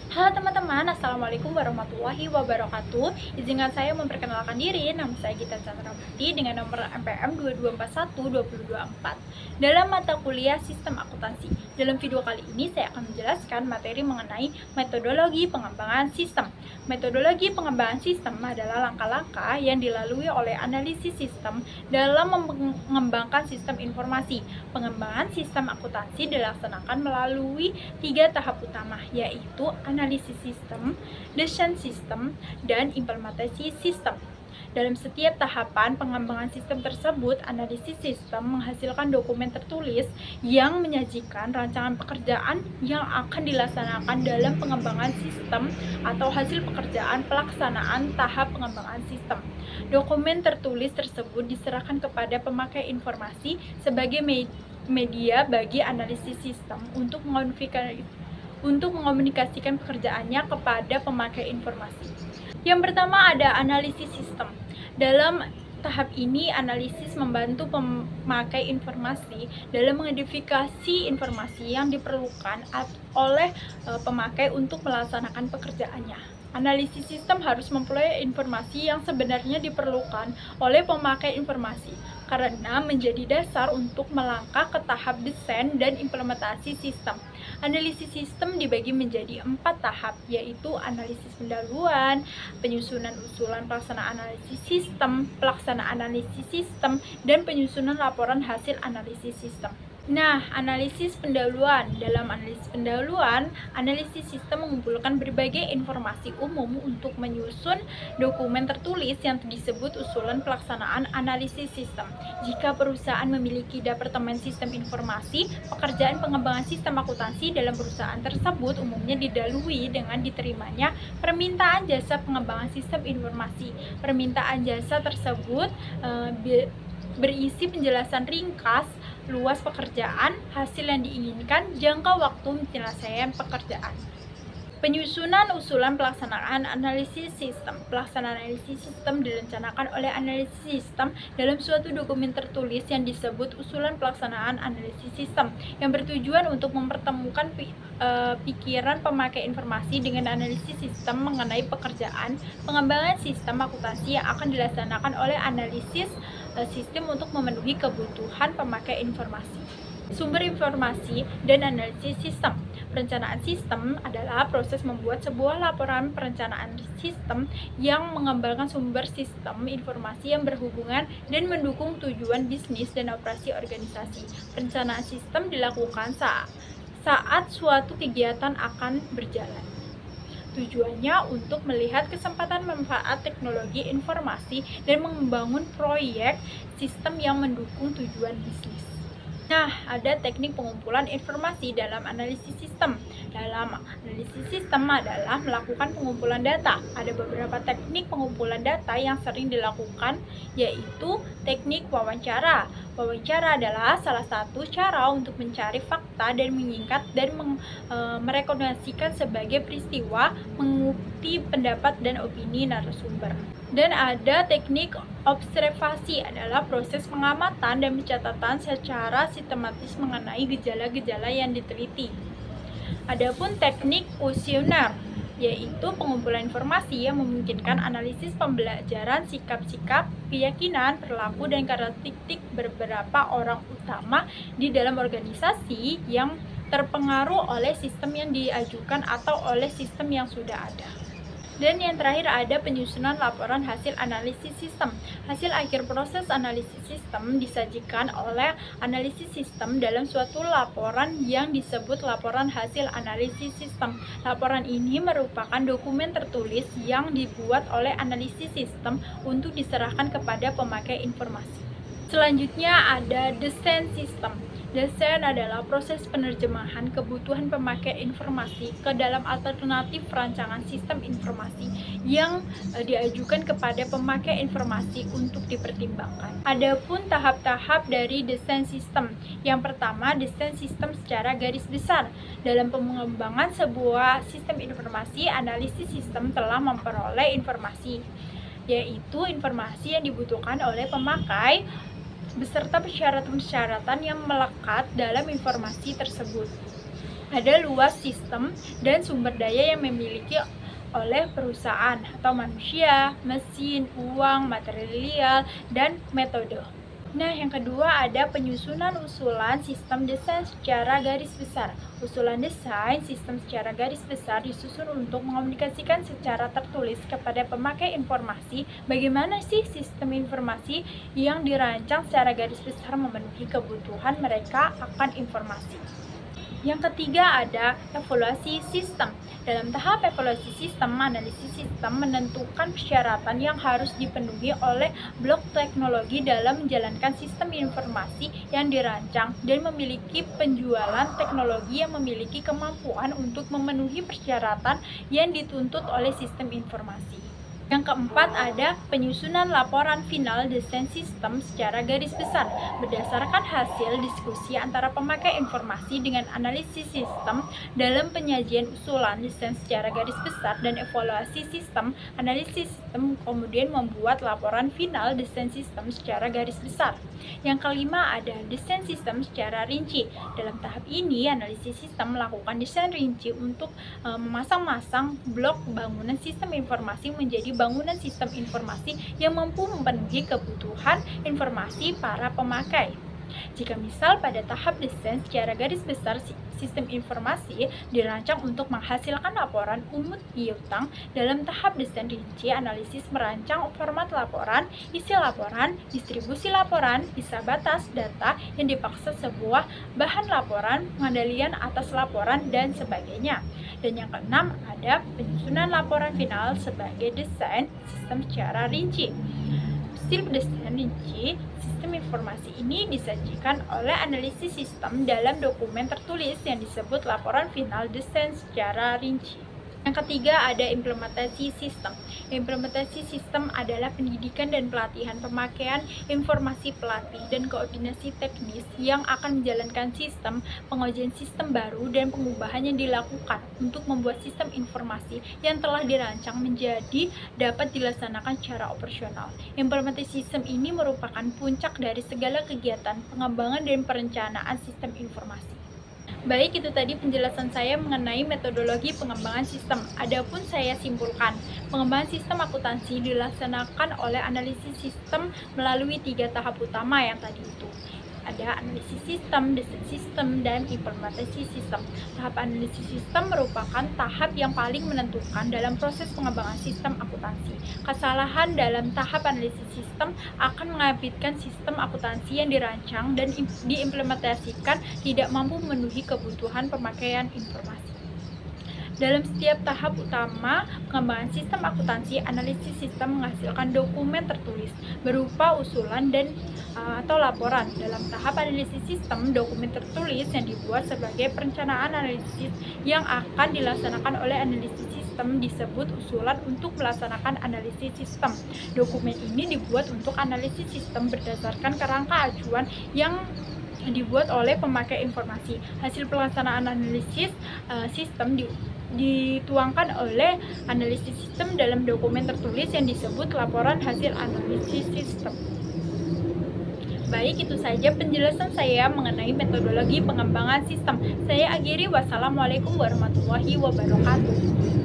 Halo teman-teman, Assalamualaikum warahmatullahi wabarakatuh. Izinkan saya memperkenalkan diri, nama saya Gita Chandrawati dengan nomor NPM 22412024 dalam mata kuliah Sistem Akuntansi. Dalam video kali ini saya akan menjelaskan materi mengenai metodologi pengembangan sistem. Metodologi pengembangan sistem adalah langkah-langkah yang dilalui oleh analisis sistem dalam mengembangkan sistem informasi. Pengembangan sistem akuntansi dilaksanakan melalui 3 tahap utama, yaitu analisis sistem, desain sistem, dan implementasi sistem. Dalam setiap tahapan pengembangan sistem tersebut, analisis sistem menghasilkan dokumen tertulis yang menyajikan rancangan pekerjaan yang akan dilaksanakan dalam pengembangan sistem atau hasil pekerjaan pelaksanaan tahap pengembangan sistem. Dokumen tertulis tersebut diserahkan kepada pemakai informasi sebagai media bagi analisis sistem untuk mengomunikasikan pekerjaannya kepada pemakai informasi. Yang pertama ada analisis sistem. Dalam tahap ini, analisis membantu pemakai informasi dalam mengidentifikasi informasi yang diperlukan oleh pemakai untuk melaksanakan pekerjaannya. Analisis sistem harus memperoleh informasi yang sebenarnya diperlukan oleh pemakai informasi, karena menjadi dasar untuk melangkah ke tahap desain dan implementasi sistem. Analisis sistem dibagi menjadi 4 tahap, yaitu analisis pendahuluan, penyusunan usulan pelaksanaan analisis sistem, pelaksanaan analisis sistem, dan penyusunan laporan hasil analisis sistem. Nah, analisis pendahuluan. Dalam analisis pendahuluan, analisis sistem mengumpulkan berbagai informasi umum untuk menyusun dokumen tertulis yang disebut usulan pelaksanaan analisis sistem. Jika perusahaan memiliki departemen sistem informasi, pekerjaan pengembangan sistem akuntansi dalam perusahaan tersebut umumnya didahului dengan diterimanya permintaan jasa pengembangan sistem informasi. Permintaan jasa tersebut berisi penjelasan ringkas, luas pekerjaan, hasil yang diinginkan, jangka waktu penyelesaian pekerjaan. Penyusunan usulan pelaksanaan analisis sistem. Pelaksanaan analisis sistem direncanakan oleh analisis sistem dalam suatu dokumen tertulis yang disebut usulan pelaksanaan analisis sistem, yang bertujuan untuk mempertemukan pikiran pemakai informasi dengan analisis sistem mengenai pekerjaan pengembangan sistem akuntansi yang akan dilaksanakan oleh analisis sistem untuk memenuhi kebutuhan pemakai informasi. Sumber informasi dan analisis sistem. Perencanaan sistem adalah proses membuat sebuah laporan perencanaan sistem yang mengembangkan sumber sistem informasi yang berhubungan dan mendukung tujuan bisnis dan operasi organisasi. Perencanaan sistem dilakukan saat suatu kegiatan akan berjalan. Tujuannya untuk melihat kesempatan manfaat teknologi informasi dan membangun proyek sistem yang mendukung tujuan bisnis. Nah, ada teknik pengumpulan informasi dalam analisis sistem. Dalam analisis sistem adalah melakukan pengumpulan data. Ada beberapa teknik pengumpulan data yang sering dilakukan, yaitu teknik wawancara. Wawancara adalah salah satu cara untuk mencari fakta dan menyingkat dan merekomendasikan sebagai peristiwa, mengutip pendapat dan opini narasumber. Dan ada teknik observasi, adalah proses pengamatan dan pencatatan secara sistematis mengenai gejala-gejala yang diteliti. Adapun teknik kuesioner, yaitu pengumpulan informasi yang memungkinkan analisis pembelajaran sikap-sikap, keyakinan, perilaku, dan karakteristik beberapa orang utama di dalam organisasi yang terpengaruh oleh sistem yang diajukan atau oleh sistem yang sudah ada. Dan yang terakhir ada penyusunan laporan hasil analisis sistem. Hasil akhir proses analisis sistem disajikan oleh analisis sistem dalam suatu laporan yang disebut laporan hasil analisis sistem. Laporan ini merupakan dokumen tertulis yang dibuat oleh analisis sistem untuk diserahkan kepada pemakai informasi. Selanjutnya ada desain sistem. Desain adalah proses penerjemahan kebutuhan pemakai informasi ke dalam alternatif rancangan sistem informasi yang diajukan kepada pemakai informasi untuk dipertimbangkan. Adapun tahap-tahap dari desain sistem. Yang pertama, desain sistem secara garis besar. Dalam pengembangan sebuah sistem informasi, analisis sistem telah memperoleh informasi, yaitu informasi yang dibutuhkan oleh pemakai beserta persyaratan-persyaratan yang melekat dalam informasi tersebut. ada luas sistem dan sumber daya yang memiliki oleh perusahaan atau manusia, mesin, uang, material, dan metode. Nah, yang kedua ada penyusunan usulan sistem desain secara garis besar. Usulan desain sistem secara garis besar disusun untuk mengomunikasikan secara tertulis kepada pemakai informasi bagaimana sih sistem informasi yang dirancang secara garis besar memenuhi kebutuhan mereka akan informasi. Yang ketiga ada evaluasi sistem. Dalam tahap evaluasi sistem, analisis sistem menentukan persyaratan yang harus dipenuhi oleh blok teknologi dalam menjalankan sistem informasi yang dirancang dan memiliki penjualan teknologi yang memiliki kemampuan untuk memenuhi persyaratan yang dituntut oleh sistem informasi. Yang keempat ada penyusunan laporan final desain sistem secara garis besar berdasarkan hasil diskusi antara pemakai informasi dengan analisis sistem dalam penyajian usulan desain secara garis besar dan evaluasi sistem. Analisis sistem kemudian membuat laporan final desain sistem secara garis besar. Yang kelima ada desain sistem secara rinci. Dalam tahap ini analisis sistem melakukan desain rinci untuk memasang-masang blok bangunan sistem informasi menjadi bangunan sistem informasi yang mampu memenuhi kebutuhan informasi para pemakai. Jika misal pada tahap desain secara garis besar sistem informasi dirancang untuk menghasilkan laporan umum piutang, dalam tahap desain rinci analisis merancang format laporan, isi laporan, distribusi laporan, bisa batas data yang dipaksa sebuah bahan laporan, pengendalian atas laporan, dan sebagainya. Dan yang keenam ada penyusunan laporan final sebagai desain sistem secara rinci. Hasil desain rinci sistem informasi ini disajikan oleh analisis sistem dalam dokumen tertulis yang disebut laporan final desain secara rinci. Yang ketiga ada implementasi sistem. Implementasi sistem adalah pendidikan dan pelatihan pemakaian informasi pelatih dan koordinasi teknis yang akan menjalankan sistem, pengujian sistem baru dan pengubahan yang dilakukan untuk membuat sistem informasi yang telah dirancang menjadi dapat dilaksanakan secara operasional. Implementasi sistem ini merupakan puncak dari segala kegiatan pengembangan dan perencanaan sistem informasi. Baik, itu tadi penjelasan saya mengenai metodologi pengembangan sistem. Adapun saya simpulkan, pengembangan sistem akuntansi dilaksanakan oleh analisis sistem melalui 3 tahap utama yang tadi itu. Ada analisis sistem, desain sistem, dan implementasi sistem. Tahap analisis sistem merupakan tahap yang paling menentukan dalam proses pengembangan sistem akuntansi. Kesalahan dalam tahap analisis sistem akan mengakibatkan sistem akuntansi yang dirancang dan diimplementasikan tidak mampu memenuhi kebutuhan pemakaian informasi. Dalam setiap tahap utama pengembangan sistem akuntansi, analisis sistem menghasilkan dokumen tertulis berupa usulan dan atau laporan. Dalam tahap analisis sistem, dokumen tertulis yang dibuat sebagai perencanaan analisis yang akan dilaksanakan oleh analisis sistem disebut usulan untuk melaksanakan analisis sistem. Dokumen ini dibuat untuk analisis sistem berdasarkan kerangka acuan yang dibuat oleh pemakai informasi. Hasil pelaksanaan analisis sistem dituangkan oleh analisis sistem dalam dokumen tertulis yang disebut laporan hasil analisis sistem. Baik, itu saja penjelasan saya mengenai metodologi pengembangan sistem. Saya akhiri, wassalamualaikum warahmatullahi wabarakatuh.